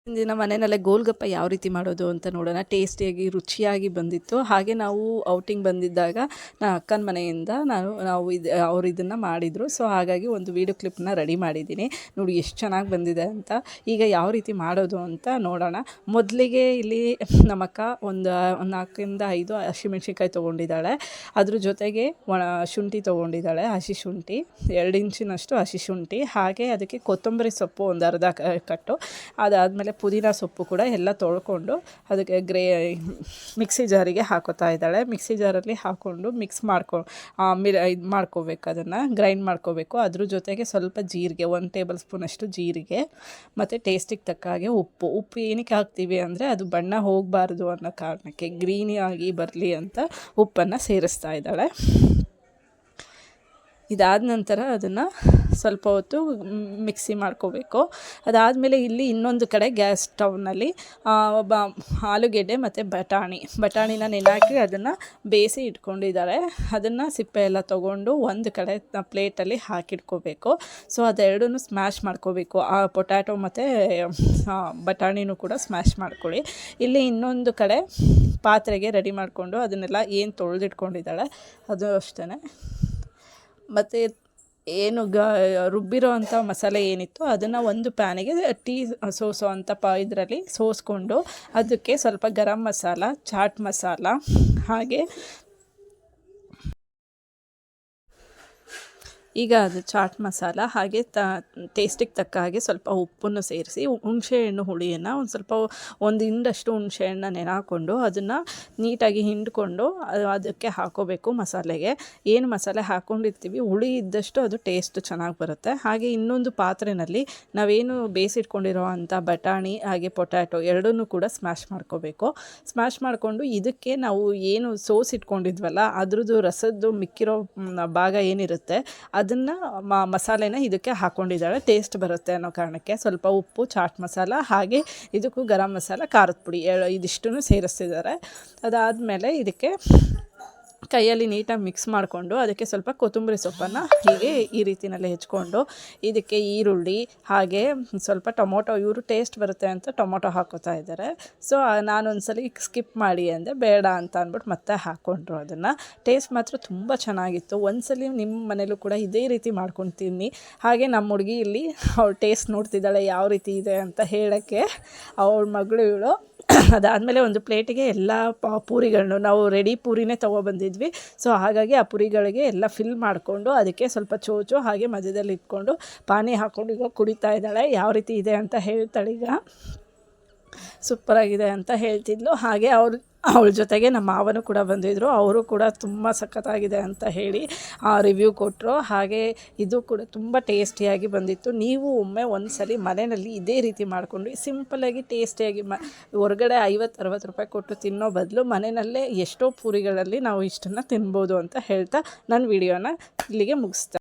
ದಿನ ಮನೆಯಲ್ಲೇ ಗೋಲ್ಗಪ್ಪ ಯಾವ ರೀತಿ ಮಾಡೋದು ಅಂತ ನೋಡೋಣ. ಟೇಸ್ಟಿಯಾಗಿ ರುಚಿಯಾಗಿ ಬಂದಿತ್ತು. ಹಾಗೆ ನಾವು ಔಟಿಂಗ್ ಬಂದಿದ್ದಾಗ ಅಕ್ಕನ ಮನೆಯಿಂದ ಅವ್ರು ಇದನ್ನು ಮಾಡಿದರು. ಸೊ ಹಾಗಾಗಿ ಒಂದು ವೀಡಿಯೋ ಕ್ಲಿಪ್ನ ರೆಡಿ ಮಾಡಿದ್ದೀನಿ. ನೋಡಿ ಎಷ್ಟು ಚೆನ್ನಾಗಿ ಬಂದಿದೆ ಅಂತ. ಈಗ ಯಾವ ರೀತಿ ಮಾಡೋದು ಅಂತ ನೋಡೋಣ. ಮೊದಲಿಗೆ ಇಲ್ಲಿ ನಮ್ಮಕ್ಕ ಒಂದು 4-5 ಹಸಿಮೆಣ್ಸಿನ್ಕಾಯಿ ತೊಗೊಂಡಿದ್ದಾಳೆ. ಅದ್ರ ಜೊತೆಗೆ ಶುಂಠಿ ತೊಗೊಂಡಿದ್ದಾಳೆ, ಹಸಿ ಶುಂಠಿ 2 ಇಂಚಿನಷ್ಟು ಹಸಿ ಶುಂಠಿ. ಹಾಗೆ ಅದಕ್ಕೆ ಕೊತ್ತಂಬರಿ ಸೊಪ್ಪು ಒಂದು ಅರ್ಧ ಕಟ್ಟು, ಅದಾದಮೇಲೆ ಪುದೀನ ಸೊಪ್ಪು ಕೂಡ ಎಲ್ಲ ತೊಳ್ಕೊಂಡು ಅದಕ್ಕೆ ಮಿಕ್ಸಿ ಜಾರಿಗೆ ಹಾಕೋತಾ ಇದ್ದಾಳೆ. ಮಿಕ್ಸಿ ಜಾರಲ್ಲಿ ಹಾಕ್ಕೊಂಡು ಇದು ಮಾಡ್ಕೋಬೇಕು, ಅದನ್ನು ಗ್ರೈಂಡ್ ಮಾಡ್ಕೋಬೇಕು. ಅದ್ರ ಜೊತೆಗೆ ಸ್ವಲ್ಪ ಜೀರಿಗೆ, 1 ಟೇಬಲ್ ಸ್ಪೂನಷ್ಟು ಜೀರಿಗೆ, ಮತ್ತು ಟೇಸ್ಟಿಗೆ ತಕ್ಕ ಹಾಗೆ ಉಪ್ಪು ಏನಕ್ಕೆ ಹಾಕ್ತೀವಿ ಅಂದರೆ ಅದು ಬಣ್ಣ ಹೋಗಬಾರ್ದು ಅನ್ನೋ ಕಾರಣಕ್ಕೆ, ಗ್ರೀನಿಯಾಗಿ ಬರಲಿ ಅಂತ ಉಪ್ಪನ್ನು ಸೇರಿಸ್ತಾ ಇದ್ದಾಳೆ. ಇದಾದ ನಂತರ ಅದನ್ನು ಸ್ವಲ್ಪ ಹೊತ್ತು ಮಿಕ್ಸಿ ಮಾಡ್ಕೋಬೇಕು. ಅದಾದಮೇಲೆ ಇಲ್ಲಿ ಇನ್ನೊಂದು ಕಡೆ ಗ್ಯಾಸ್ ಸ್ಟವ್ನಲ್ಲಿ ಆಲೂಗೆಡ್ಡೆ ಮತ್ತು ಬಟಾಣಿನ ನೆನೆಹಾಕಿ ಅದನ್ನು ಬೇಯಿಸಿ ಇಟ್ಕೊಂಡಿದ್ದಾರೆ. ಅದನ್ನು ಸಿಪ್ಪೆ ಎಲ್ಲ ತೊಗೊಂಡು ಒಂದು ಕಡೆ ಪ್ಲೇಟಲ್ಲಿ ಹಾಕಿಟ್ಕೋಬೇಕು. ಸೊ ಅದೆರಡೂ ಸ್ಮ್ಯಾಶ್ ಮಾಡ್ಕೋಬೇಕು. ಆ ಪೊಟ್ಯಾಟೊ ಮತ್ತು ಬಟಾಣಿನೂ ಕೂಡ ಸ್ಮ್ಯಾಶ್ ಮಾಡ್ಕೊಳ್ಳಿ. ಇಲ್ಲಿ ಇನ್ನೊಂದು ಕಡೆ ಪಾತ್ರೆಗೆ ರೆಡಿ ಮಾಡಿಕೊಂಡು ಅದನ್ನೆಲ್ಲ ಏನು ತೊಳೆದಿಟ್ಕೊಂಡಿದ್ದಾಳೆ ಅದು ಅಷ್ಟೇ. ಮತ್ತು ಏನು ರುಬ್ಬಿರೋ ಅಂಥ ಮಸಾಲೆ ಏನಿತ್ತು ಅದನ್ನು ಒಂದು ಪ್ಯಾನಿಗೆ ಟೀ ಸೋಸೋ ಅಂಥ ಇದರಲ್ಲಿ ಸೋಸ್ಕೊಂಡು ಅದಕ್ಕೆ ಸ್ವಲ್ಪ ಗರಂ ಮಸಾಲ, ಚಾಟ್ ಮಸಾಲ, ಹಾಗೆ ಈಗ ಅದು ಚಾಟ್ ಮಸಾಲ, ಹಾಗೆ ಟೇಸ್ಟಿಗೆ ತಕ್ಕ ಹಾಗೆ ಸ್ವಲ್ಪ ಉಪ್ಪನ್ನು ಸೇರಿಸಿ ಹುಣಸೆಹಣ್ಣು ಹುಳಿಯನ್ನು ಒಂದು ಹಿಂಡಷ್ಟು ಹುಣಸೆಹಣ್ಣು ನೆನೆಹಾಕ್ಕೊಂಡು ಅದನ್ನು ನೀಟಾಗಿ ಹಿಂಡ್ಕೊಂಡು ಅದಕ್ಕೆ ಹಾಕೋಬೇಕು. ಮಸಾಲೆಗೆ ಏನು ಮಸಾಲೆ ಹಾಕ್ಕೊಂಡಿರ್ತೀವಿ ಹುಳಿ ಇದ್ದಷ್ಟು ಅದು ಟೇಸ್ಟ್ ಚೆನ್ನಾಗಿ ಬರುತ್ತೆ. ಹಾಗೆ ಇನ್ನೊಂದು ಪಾತ್ರೆಯಲ್ಲಿ ನಾವೇನು ಬೇಯಿಸಿಟ್ಕೊಂಡಿರೋ ಅಂಥ ಬಟಾಣಿ ಹಾಗೆ ಪೊಟ್ಯಾಟೊ ಎರಡನ್ನೂ ಕೂಡ ಸ್ಮ್ಯಾಶ್ ಮಾಡ್ಕೋಬೇಕು. ಸ್ಮ್ಯಾಶ್ ಮಾಡಿಕೊಂಡು ಇದಕ್ಕೆ ನಾವು ಏನು ಇಟ್ಕೊಂಡಿದ್ವಲ್ಲ ಅದ್ರದ್ದು ರಸದ್ದು ಮಿಕ್ಕಿರೋ ಭಾಗ ಏನಿರುತ್ತೆ ಅದನ್ನು ಮಸಾಲೆನ ಇದಕ್ಕೆ ಹಾಕ್ಕೊಂಡಿದ್ದಾಳೆ. ಟೇಸ್ಟ್ ಬರುತ್ತೆ ಅನ್ನೋ ಕಾರಣಕ್ಕೆ ಸ್ವಲ್ಪ ಉಪ್ಪು, ಚಾಟ್ ಮಸಾಲ, ಹಾಗೆ ಇದಕ್ಕೂ ಗರಂ ಮಸಾಲ, ಖಾರದ ಪುಡಿ ಇದಿಷ್ಟನ್ನು ಸೇರಿಸ್ತಿದ್ದಾರೆ. ಅದಾದಮೇಲೆ ಇದಕ್ಕೆ ಕೈಯಲ್ಲಿ ನೀಟಾಗಿ ಮಿಕ್ಸ್ ಮಾಡಿಕೊಂಡು ಅದಕ್ಕೆ ಸ್ವಲ್ಪ ಕೊತ್ತಂಬರಿ ಸೊಪ್ಪನ್ನು ಹೀಗೆ ಈ ರೀತಿಯಲ್ಲಿ ಹೆಚ್ಕೊಂಡು ಇದಕ್ಕೆ ಈರುಳ್ಳಿ ಹಾಗೆ ಸ್ವಲ್ಪ ಟೊಮೊಟೊ, ಇವರು ಟೇಸ್ಟ್ ಬರುತ್ತೆ ಅಂತ ಟೊಮೊಟೊ ಹಾಕೋತಾ ಇದ್ದಾರೆ. ಸೊ ನಾನೊಂದ್ಸಲಿ ಸ್ಕಿಪ್ ಮಾಡಿ ಅಂದೆ, ಬೇಡ ಅಂತ ಅಂದ್ಬಿಟ್ಟು ಮತ್ತೆ ಹಾಕ್ಕೊಂಡ್ರು. ಅದನ್ನು ಟೇಸ್ಟ್ ಮಾತ್ರ ತುಂಬ ಚೆನ್ನಾಗಿತ್ತು. ಒಂದ್ಸಲಿ ನಿಮ್ಮ ಮನೇಲೂ ಕೂಡ ಇದೇ ರೀತಿ ಮಾಡ್ಕೊಂಡು ತಿನ್ನಿ. ಹಾಗೆ ನಮ್ಮ ಹುಡುಗಿ ಇಲ್ಲಿ ಅವಳು ಟೇಸ್ಟ್ ನೋಡ್ತಿದ್ದಾಳೆ ಯಾವ ರೀತಿ ಇದೆ ಅಂತ ಹೇಳೋಕ್ಕೆ. ಅವಳ ಮಗಳು ಇವಳು. ಅದಾದಮೇಲೆ ಒಂದು ಪ್ಲೇಟಿಗೆ ಎಲ್ಲ ಪೂರಿಗಳನ್ನು ನಾವು ರೆಡಿ ಪೂರಿನೇ ತೊಗೊಬಂದಿದ್ವಿ. ಸೊ ಹಾಗಾಗಿ ಆ ಪೂರಿಗಳಿಗೆ ಎಲ್ಲ ಫಿಲ್ ಮಾಡಿಕೊಂಡು ಅದಕ್ಕೆ ಸ್ವಲ್ಪ ಚೋಚು ಹಾಗೆ ಮಧ್ಯದಲ್ಲಿ ಇಟ್ಕೊಂಡು ಪಾನಿ ಹಾಕ್ಕೊಂಡು ಈಗ ಕುಡಿತಾ ಇದ್ದಾಳೆ. ಯಾವ ರೀತಿ ಇದೆ ಅಂತ ಹೇಳ್ತಾಳೆ. ಈಗ ಸೂಪರಾಗಿದೆ ಅಂತ ಹೇಳ್ತಿದ್ಲು. ಹಾಗೆ ಅವಳ ಜೊತೆಗೆ ನಮ್ಮ ಮಾವನೂ ಕೂಡ ಬಂದಿದ್ದರು. ಅವರು ಕೂಡ ತುಂಬ ಸಖತ್ತಾಗಿದೆ ಅಂತ ಹೇಳಿ ರಿವ್ಯೂ ಕೊಟ್ಟರು. ಹಾಗೆ ಇದು ಕೂಡ ತುಂಬ ಟೇಸ್ಟಿಯಾಗಿ ಬಂದಿತ್ತು. ನೀವು ಒಮ್ಮೆ ಒಂದ್ಸಲಿ ಮನೆಯಲ್ಲಿ ಇದೇ ರೀತಿ ಮಾಡಿಕೊಂಡು ಸಿಂಪಲ್ಲಾಗಿ ಟೇಸ್ಟಿಯಾಗಿ ಹೊರಗಡೆ 50-60 ರೂಪಾಯಿ ಕೊಟ್ಟು ತಿನ್ನೋ ಬದಲು ಮನೆಯಲ್ಲೇ ಎಷ್ಟೋ ಪೂರಿಗಳಲ್ಲಿ ನಾವು ಇಷ್ಟನ್ನು ತಿನ್ಬೋದು ಅಂತ ಹೇಳ್ತಾ ನನ್ನ ವಿಡಿಯೋನ ಇಲ್ಲಿಗೆ ಮುಗಿಸ್ತಾ